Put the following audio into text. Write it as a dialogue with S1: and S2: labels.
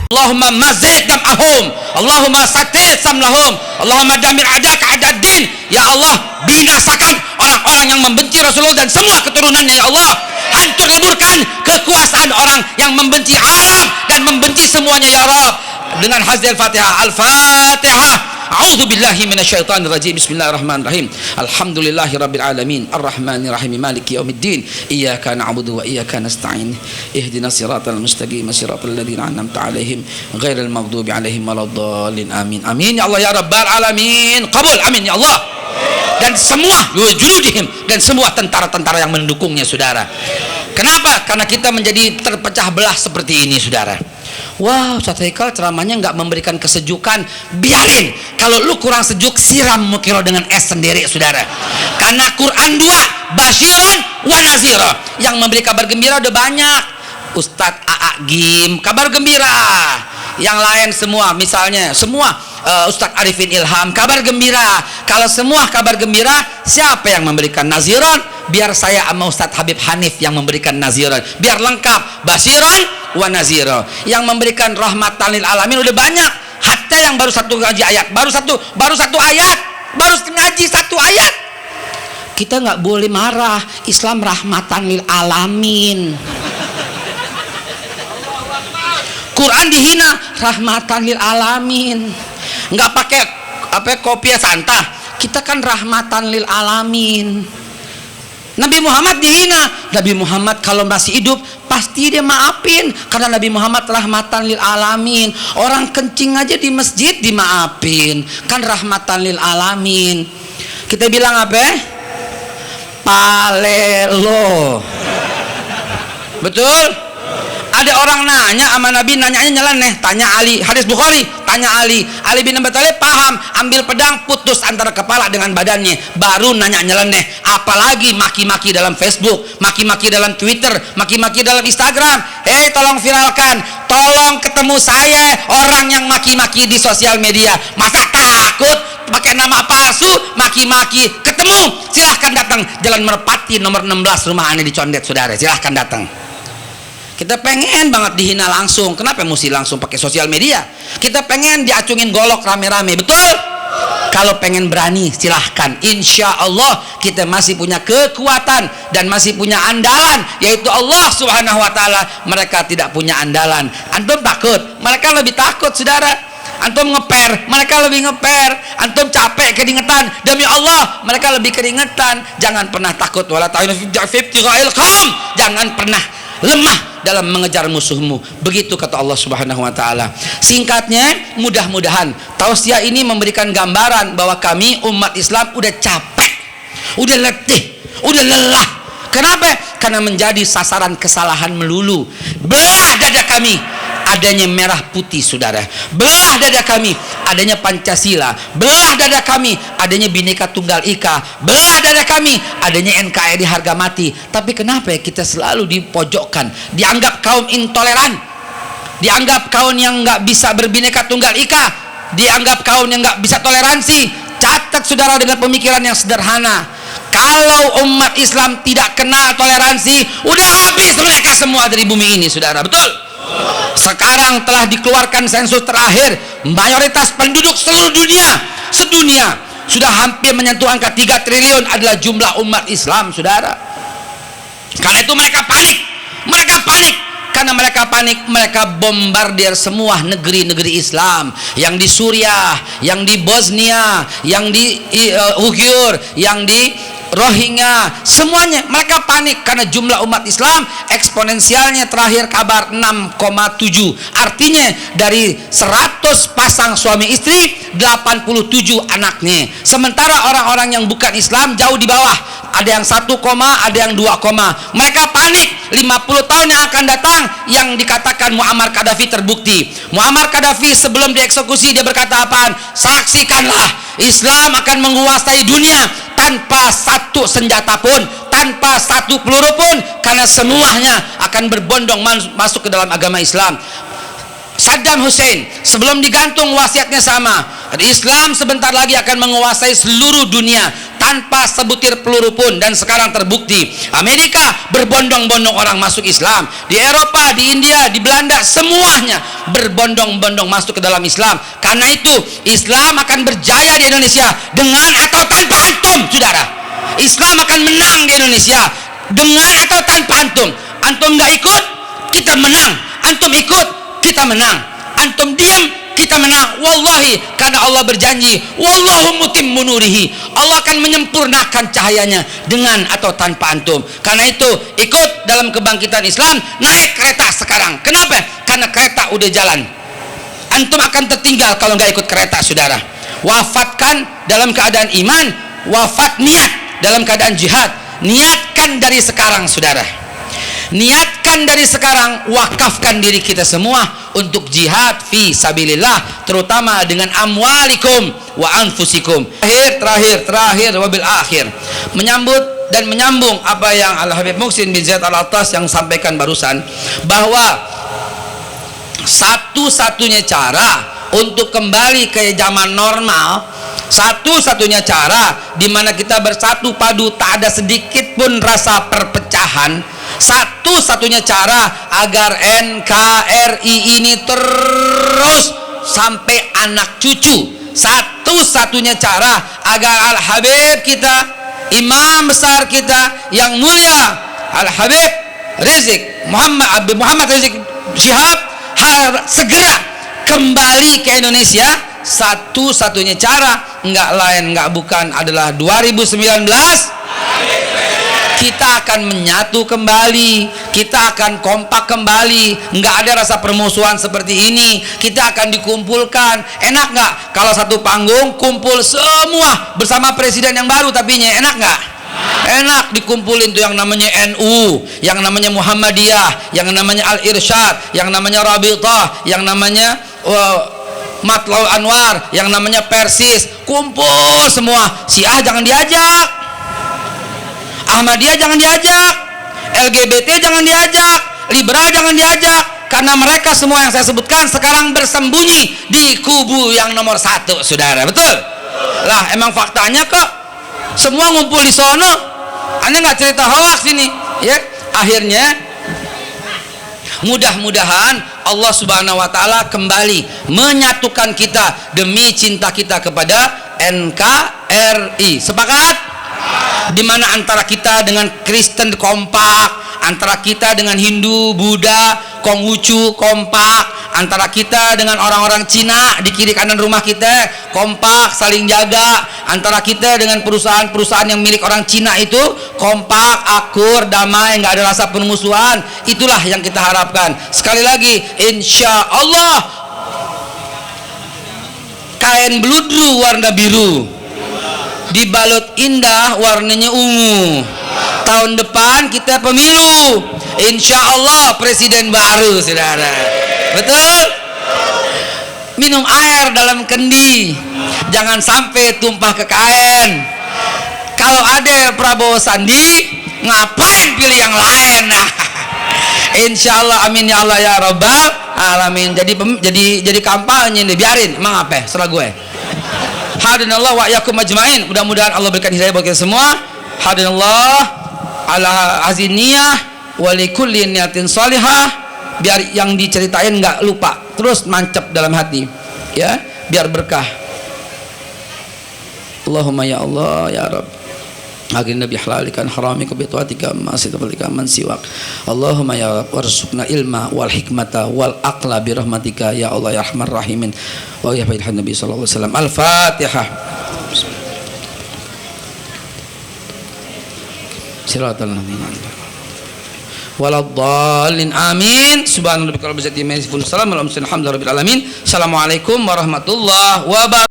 S1: Allahumma mazid dam'ahum, Allahumma satir samlahum, Allahumma damir adaka adaddin. Ya Allah, binasakan orang-orang yang membenci Rasulullah dan semua keturunannya. Ya Allah, hancur leburkan kekuasaan orang yang membenci Arab dan membenci semuanya. Ya Rabb, dengan hasil Fatihah. Al-Fatihah. A'udzu billahi minasyaitonir rajim. Bismillahirrahmanirrahim. Alhamdulillahirabbil alamin, arrahmanir rahim, maliki yaumiddin. Iyyaka na'budu wa iyyaka nasta'in. Ihdinas siratal mustaqim, siratal ladzina an'amta 'alaihim ghairil maghdubi 'alaihim waladdallin. Amin. Amin ya Allah ya rabbal alamin. Qabul. Amin ya Allah. Dan semua junudihim, dan semua tentara-tentara yang mendukungnya, saudara. Kenapa? Karena kita menjadi terpecah belah seperti ini, saudara. Wow, Ustaz Haikal ceramahnya nggak memberikan kesejukan. Biarin, kalau lu kurang sejuk, siram mukiro dengan es sendiri, saudara. Karena Quran 2, basyiran wa nazira, yang memberi kabar gembira udah banyak. Ustadz A.A. Gim, kabar gembira. Yang lain semua, misalnya semua Ustadz Arifin Ilham, kabar gembira. Kalau semua kabar gembira, siapa yang memberikan naziran? Biar saya sama Ustadz Habib Hanif yang memberikan naziran. Biar lengkap, basyiran wa nazira. Yang memberikan rahmatan lil alamin udah banyak. Hatta yang baru satu ngaji ayat, baru satu ayat, baru ngaji satu ayat. Kita nggak boleh marah. Islam rahmatan lil alamin. Quran dihina, rahmatan lil alamin. Nggak pakai kopiah santa. Kita kan rahmatan lil alamin. Nabi Muhammad dihina. Nabi Muhammad kalau masih hidup pasti dia maafin, karena Nabi Muhammad rahmatan lil alamin. Orang kencing aja di masjid dimaafin, kan rahmatan lil alamin. Kita bilang apa? Palelo. Betul? Ada orang nanya sama Nabi, nanyanya nyeleneh. Tanya Ali, hadis Bukhari, tanya Ali bin Abi Thalib paham, ambil pedang putus antara kepala dengan badannya, baru nanya nyeleneh. Apalagi maki-maki dalam Facebook, maki-maki dalam Twitter, maki-maki dalam Instagram. Tolong viralkan, tolong ketemu saya orang yang maki-maki di sosial media. Masa takut pakai nama palsu maki-maki? Ketemu, silahkan datang Jalan Merpati nomor 16, rumah aneh di Condet, saudara. Silahkan datang. Kita pengen banget dihina langsung. Kenapa mesti langsung pakai sosial media? Kita pengen diacungin golok rame-rame. Betul? Kalau pengen berani, silahkan. Insya Allah kita masih punya kekuatan dan masih punya andalan, yaitu Allah Subhanahu Wa Taala. Mereka tidak punya andalan. Antum takut, mereka lebih takut, saudara. Antum ngeper, mereka lebih ngeper. Antum capek, keringetan, demi Allah mereka lebih keringetan. Jangan pernah takut. Wala ta'inu fi ibtigha'il qaum. Jangan pernah lemah dalam mengejar musuhmu. Begitu kata Allah Subhanahu Wa Taala. Singkatnya, mudah-mudahan tausiah ini memberikan gambaran bahwa kami umat Islam udah capek, udah letih, udah lelah. Kenapa? Karena menjadi sasaran kesalahan melulu. Belah dada kami adanya merah putih, saudara. Belah dada kami adanya Pancasila. Belah dada kami adanya Bhinneka Tunggal Ika. Belah dada kami adanya NKRI harga mati. Tapi kenapa ya kita selalu dipojokkan, dianggap kaum intoleran, dianggap kaum yang nggak bisa berbhinneka tunggal ika, dianggap kaum yang nggak bisa toleransi? Catat, saudara, dengan pemikiran yang sederhana. Kalau umat Islam tidak kenal toleransi, udah habis mereka semua dari bumi ini, saudara. Betul? Sekarang telah dikeluarkan sensus terakhir, mayoritas penduduk seluruh dunia, sedunia, sudah hampir menyentuh angka 3 triliun adalah jumlah umat Islam, saudara. Karena itu mereka panik. Karena mereka panik, mereka bombardir semua negeri-negeri Islam, yang di Suriah, yang di Bosnia, yang di Uyghur, yang di Rohingya, semuanya mereka panik karena jumlah umat Islam eksponensialnya terakhir kabar 6,7. Artinya dari 100 pasang suami istri 87 anaknya. Sementara orang-orang yang bukan Islam jauh di bawah. Ada yang 1, ada yang 2. Mereka panik. 50 tahun yang akan datang, yang dikatakan Muammar Gaddafi terbukti. Muammar Gaddafi sebelum dieksekusi dia berkata apaan? Saksikanlah, Islam akan menguasai dunia tanpa satu senjata pun, tanpa satu peluru pun, karena semuanya akan berbondong masuk ke dalam agama Islam. Saddam Hussein sebelum digantung wasiatnya sama, Islam sebentar lagi akan menguasai seluruh dunia tanpa sebutir peluru pun. Dan sekarang terbukti Amerika berbondong-bondong orang masuk Islam, di Eropa, di India, di Belanda, semuanya berbondong-bondong masuk ke dalam Islam. Karena itu Islam akan berjaya di Indonesia dengan atau tanpa antum, saudara. Islam akan menang di Indonesia dengan atau tanpa antum. Antum nggak ikut, kita menang. Antum ikut, kita menang. Antum diam, kita menang. Wallahi, karena Allah berjanji, wallahu mutimmu nurihi, Allah akan menyempurnakan cahayanya dengan atau tanpa antum. Karena itu ikut dalam kebangkitan Islam, naik kereta sekarang. Kenapa? Karena kereta udah jalan. Antum akan tertinggal kalau nggak ikut kereta, saudara. Wafatkan dalam keadaan iman, wafat niat dalam keadaan jihad. Niatkan dari sekarang, saudara. Niatkan dari sekarang, wakafkan diri kita semua untuk jihad fi sabilillah, terutama dengan amwalikum wa anfusikum. Terakhir wabil akhir, menyambut dan menyambung apa yang Al Habib Muhsin bin Zaid Al-Attas yang sampaikan barusan, bahwa satu-satunya cara untuk kembali ke zaman normal, satu-satunya cara di mana kita bersatu padu, tak ada sedikit pun rasa perpecahan, satu-satunya cara agar NKRI ini terus sampai anak cucu, satu-satunya cara agar Al Habib kita, imam besar kita yang mulia Al Habib Rizik Muhammad Rizik Syihab segera kembali ke Indonesia, satu-satunya cara, enggak lain enggak bukan adalah 2019 kita akan menyatu kembali, kita akan kompak kembali, enggak ada rasa permusuhan seperti ini, kita akan dikumpulkan. Enak enggak kalau satu panggung kumpul semua bersama presiden yang baru? Tapinya enak enggak? Enak, dikumpulin tuh yang namanya NU, yang namanya Muhammadiyah, yang namanya Al-Irsyad, yang namanya Rabithah, yang namanya Matlaul Anwar, yang namanya Persis, kumpul semua. Syiah jangan diajak, Ahmadiyah jangan diajak, LGBT jangan diajak, liberal jangan diajak, karena mereka semua yang saya sebutkan sekarang bersembunyi di kubu yang nomor 1, saudara. Betul? Lah, emang faktanya kok semua ngumpul di sono. Anda nggak cerita hoax ini, ya? Akhirnya mudah-mudahan Allah Subhanahu wa taala kembali menyatukan kita demi cinta kita kepada NKRI. Sepakat? Di mana antara kita dengan Kristen kompak, antara kita dengan Hindu, Buddha, Konghucu kompak, antara kita dengan orang-orang Cina di kiri kanan rumah kita kompak, saling jaga, antara kita dengan perusahaan-perusahaan yang milik orang Cina itu kompak, akur, damai, nggak ada rasa permusuhan. Itulah yang kita harapkan. Sekali lagi, insya Allah kain bludru warna biru dibalut indah warnanya ungu. Tahun depan kita pemilu, insya Allah presiden baru, saudara. Betul? Minum air dalam kendi, jangan sampai tumpah ke kain. Kalau ada Prabowo Sandi, ngapain pilih yang lain? Insya Allah, amin ya Allah ya Rabbal alamin. Jadi kampanye nih, biarin, emang apa? Serah gue. Hadinallah wa yakum majma'in. Mudah-mudahan Allah berikan hidayah bagi kita semua. Hadinallah ala aziniyah wa likulli niyatin salihah. Biar yang diceritain nggak lupa, terus mancap dalam hati, ya, biar berkah. Allahumma ya Allah ya Rabb, agina bi halalikan haramika bi taatika ma sitatika man siwak. Allahumma ya Rabb warzuqna ilma wal hikmata wal aqla bi rahmatika ya Allah ya arhamar rahimin. Wa ya Nabi sallallahu alaihi wasallam. Al-Fatihah. Siratal ladzina waladhdallin amin. Subhanarabbika rabbil izzati amma yasifun. Assalamualaikum warahmatullahi wabarakatuh.